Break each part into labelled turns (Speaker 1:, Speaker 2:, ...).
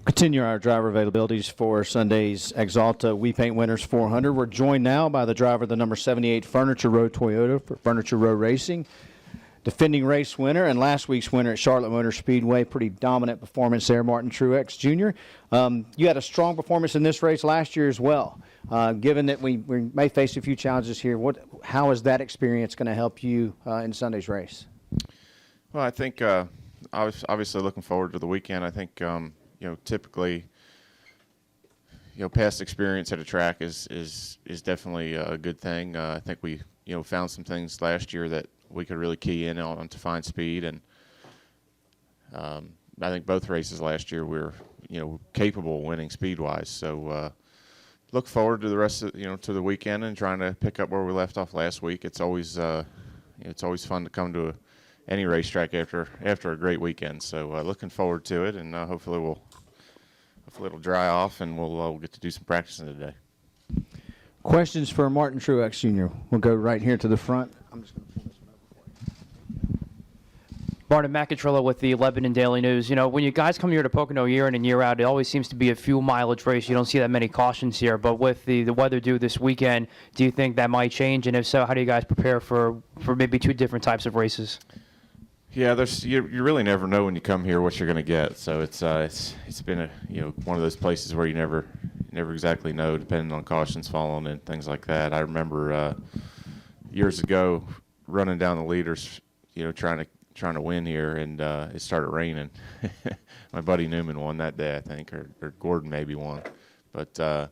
Speaker 1: Continue our driver availabilities for Sunday's Exalta We Paint Winners 400. We're joined now by the driver of the number 78 Furniture Row Toyota for Furniture Row Racing, defending race winner and last week's winner at Charlotte Motor Speedway. Pretty dominant performance there, Martin Truex Jr. You had a strong performance in this race last year as well. Given that we may face a few challenges here, how is that experience going to help you in Sunday's race?
Speaker 2: Well, I think obviously looking forward to the weekend. I think typically, past experience at a track is definitely a good thing. I think we found some things last year that we could really key in on to find speed, and I think both races last year we were capable of winning speed-wise. So look forward to the rest of to the weekend and trying to pick up where we left off last week. It's always fun to come to any racetrack after a great weekend. So looking forward to it, and hopefully it'll dry off and we'll get to do some practicing today.
Speaker 1: Questions for Martin Truex Jr. We'll go right here to the front. I'm just going to pull this one over for you.
Speaker 3: Martin Macatrillo with the Lebanon Daily News. When you guys come here to Pocono year in and year out, it always seems to be a fuel mileage race. You don't see that many cautions here, but with the weather due this weekend, do you think that might change? And if so, how do you guys prepare for maybe two different types of races?
Speaker 2: Yeah, you really never know when you come here what you're going to get. So it's been one of those places where you never exactly know, depending on cautions falling and things like that. I remember years ago running down the leaders, trying to win here, and it started raining. My buddy Newman won that day, I think, or Gordon maybe won, but.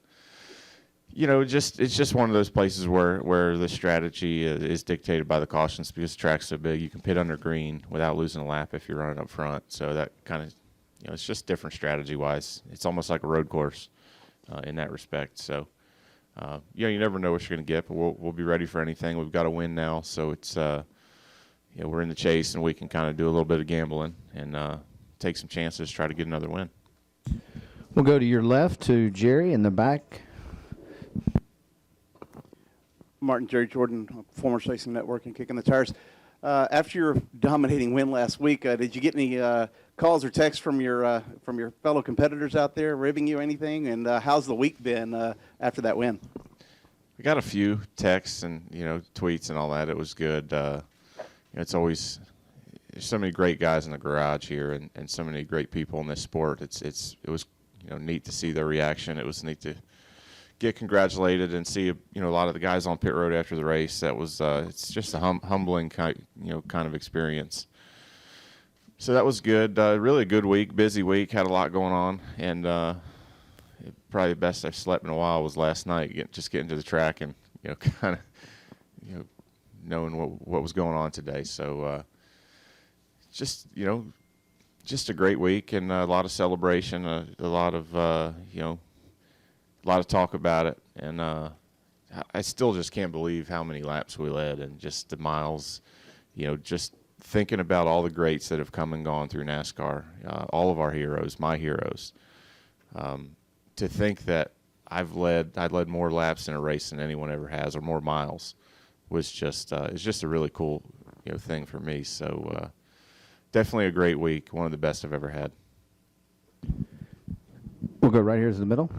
Speaker 2: It's just one of those places where the strategy is dictated by the cautions, because the track's so big. You can pit under green without losing a lap if you're running up front. So that kind of, it's just different strategy-wise. It's almost like a road course in that respect. So, you never know what you're going to get, but we'll be ready for anything. We've got a win now, so it's we're in the chase, and we can kind of do a little bit of gambling and take some chances, try to get another win.
Speaker 1: We'll go to your left to Jerry in the back.
Speaker 4: Martin Jerry Jordan, Performance Racing Network and Kicking the Tires. After your dominating win last week, did you get any calls or texts from your fellow competitors out there, ribbing you or anything? And how's the week been after that win?
Speaker 2: We got a few texts and tweets and all that. It was good. It's always there's so many great guys in the garage here, and so many great people in this sport. It was neat to see their reaction. It was neat to get congratulated and see a lot of the guys on pit road after the race. That was it's just a humbling kind of experience. So that was good. Really a good week, busy week. Had a lot going on, and probably the best I've slept in a while was last night. Just getting to the track and kind of knowing what was going on today. So just a great week and a lot of celebration, a lot of talk about it, and I still just can't believe how many laps we led and just the miles, just thinking about all the greats that have come and gone through NASCAR, all of our heroes, my heroes. To think that I led more laps in a race than anyone ever has, or more miles, was just it's just a really cool thing for me. So definitely a great week, one of the best I've ever had.
Speaker 1: We'll go right here to the middle.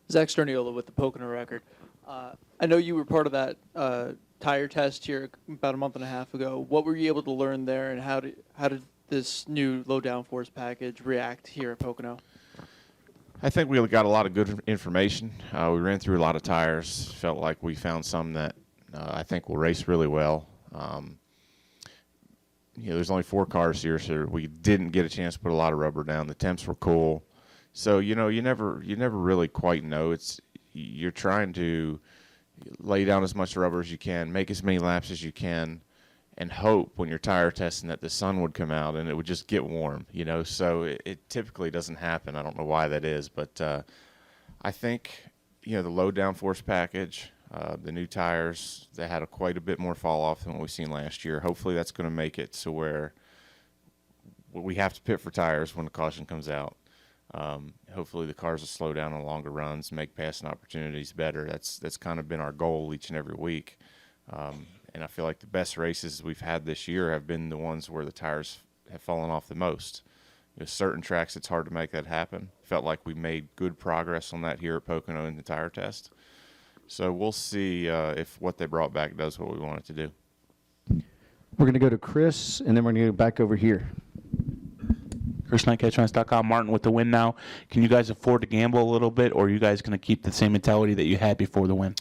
Speaker 5: Zach Sterniola with the Pocono Record. I know you were part of that tire test here about a month and a half ago. What were you able to learn there, and how did this new low downforce package react here at Pocono?
Speaker 2: I think we got a lot of good information. We ran through a lot of tires. Felt like we found some that I think will race really well. There's only 4 cars here, so we didn't get a chance to put a lot of rubber down. The temps were cool. So you never really quite know. You're trying to lay down as much rubber as you can, make as many laps as you can, and hope when you're tire testing that the sun would come out and it would just get warm. So it typically doesn't happen. I don't know why that is, but I think the low downforce package, the new tires, they had quite a bit more fall off than what we've seen last year. Hopefully that's going to make it to where we have to pit for tires when the caution comes out. Hopefully the cars will slow down on longer runs, make passing opportunities better. That's kind of been our goal each and every week. And I feel like the best races we've had this year have been the ones where the tires have fallen off the most. certain tracks it's hard to make that happen. Felt like we made good progress on that here at Pocono in the tire test. So we'll see if what they brought back does what we want it to do.
Speaker 1: We're going to go to Chris, and then we're going to go back over here.
Speaker 6: ChrisKnightCatchRuns.com. Martin with the win now. Can you guys afford to gamble a little bit, or are you guys going to keep the same mentality that you had before the win?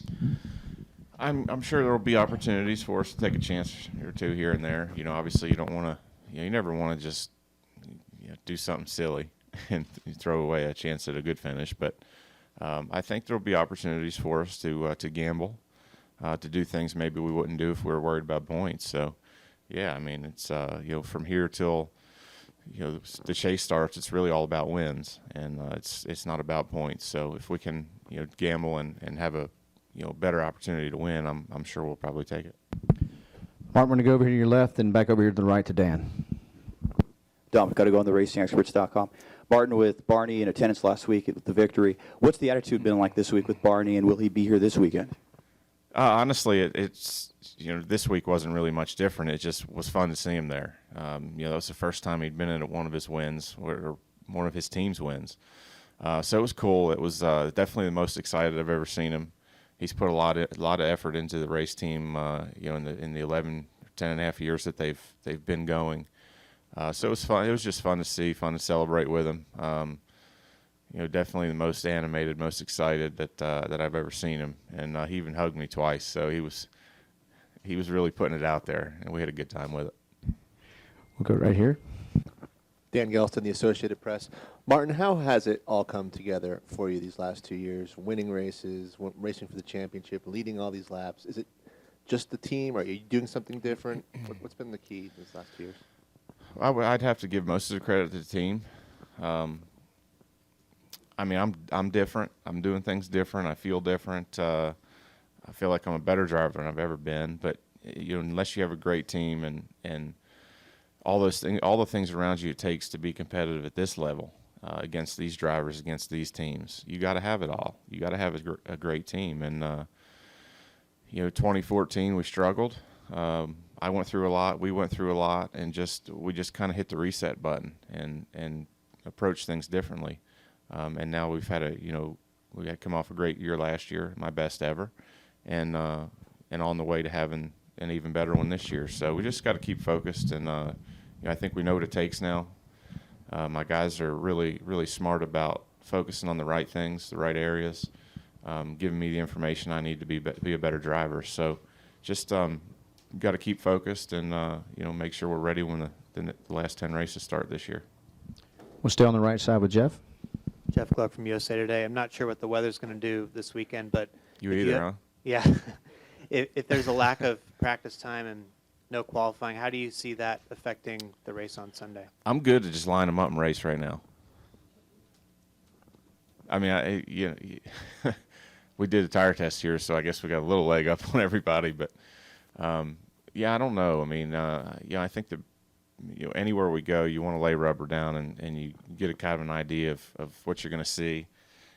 Speaker 2: I'm sure there will be opportunities for us to take a chance or two here and there. Obviously you don't want to, you never want to just do something silly and throw away a chance at a good finish. But I think there will be opportunities for us to gamble, to do things maybe we wouldn't do if we were worried about points. So, yeah, I mean, it's from here till the chase starts, it's really all about wins, and it's not about points. So if we can gamble and have a better opportunity to win, I'm sure we'll probably take it.
Speaker 1: Martin, we're going to go over here to your left and back over here to the right to Dan.
Speaker 7: Dom, got to go on the racingexperts.com. Martin, with Barney in attendance last week with the victory, what's the attitude been like this week with Barney, and will he be here this weekend?
Speaker 2: Honestly, it's this week wasn't really much different. It just was fun to see him there. That was the first time he'd been in one of his wins or one of his team's wins. So it was cool. It was definitely the most excited I've ever seen him. He's put a lot of effort into the race team. In the 11, 10 and a half years that they've been going. So it was fun. It was just fun to see, fun to celebrate with him. Definitely the most animated, most excited that I've ever seen him, and he even hugged me twice. So he was really putting it out there, and we had a good time with it.
Speaker 1: We'll go right here.
Speaker 8: Dan Gelston, the Associated Press. Martin, how has it all come together for you these last 2 years? Winning races, racing for the championship, leading all these laps. Is it just the team? Are you doing something different? What's been the key these last 2 years?
Speaker 2: I'd have to give most of the credit to the team. I mean, I'm different. I'm doing things different. I feel different. I feel like I'm a better driver than I've ever been. But unless you have a great team and all those things, all the things around you it takes to be competitive at this level against these drivers, against these teams, you got to have it all. You got to have a great team. And 2014 we struggled. I went through a lot. We went through a lot, and we just kind of hit the reset button and approached things differently. And now we've had we had come off a great year last year, my best ever, and on the way to having an even better one this year. So we just got to keep focused, and I think we know what it takes now. My guys are really, really smart about focusing on the right things, the right areas, giving me the information I need to be a better driver. So just got to keep focused and make sure we're ready when the last 10 races start this year.
Speaker 1: We'll stay on the right side with Jeff.
Speaker 9: Jeff Gluck from USA Today. I'm not sure what the weather's going to do this weekend, but
Speaker 2: You either, huh?
Speaker 9: Yeah. if there's a lack of practice time and no qualifying, how do you see that affecting the race on Sunday?
Speaker 2: I'm good to just line them up and race right now. I mean, we did a tire test here, so I guess we got a little leg up on everybody. But I don't know. I mean, I think that anywhere we go, you want to lay rubber down and you get a kind of an idea of what you're going to see.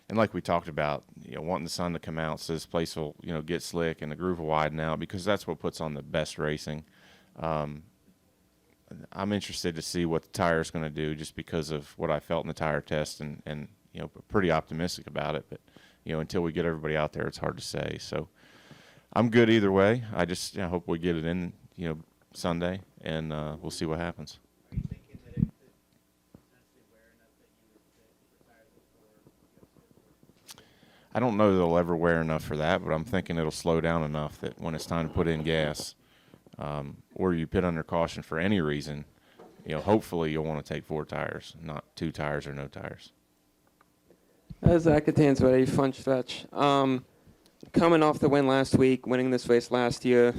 Speaker 2: And like we talked about, wanting the sun to come out so this place will, get slick and the groove will widen out, because that's what puts on the best racing. I'm interested to see what the tire is going to do, just because of what I felt in the tire test, and pretty optimistic about it. But until we get everybody out there, it's hard to say. So I'm good either way. I just hope we get it in Sunday, and we'll see what happens.
Speaker 9: Are you thinking that it could potentially wear enough that you would retire before?
Speaker 2: I don't know that it'll ever wear enough for that, but I'm thinking it'll slow down enough that when it's time to put in gas, or you pit under caution for any reason, hopefully you'll want to take 4 tires, not 2 tires or no tires.
Speaker 10: Zach Catan's ready, fun stretch. Coming off the win last week, winning this race last year,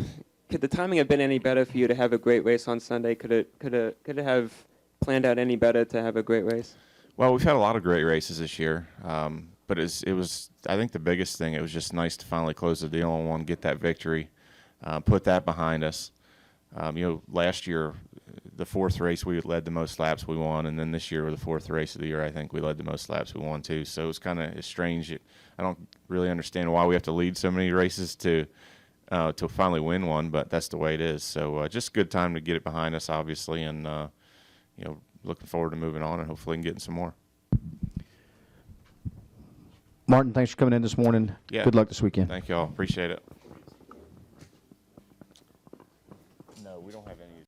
Speaker 10: could the timing have been any better for you to have a great race on Sunday? Could it have planned out any better to have a great race?
Speaker 2: Well, we've had a lot of great races this year, but it was I think the biggest thing, it was just nice to finally close the deal on one, get that victory, put that behind us. Last year, the 4th race we led the most laps, we won, and then this year, the 4th race of the year, I think we led the most laps, we won too. So it was kind of strange. I don't really understand why we have to lead so many races to finally win one, but that's the way it is. So just good time to get it behind us, obviously, and looking forward to moving on and hopefully getting some more.
Speaker 1: Martin, thanks for coming in this morning.
Speaker 2: Yeah.
Speaker 1: Good luck this weekend.
Speaker 2: Thank y'all. Appreciate it. No, we don't have any.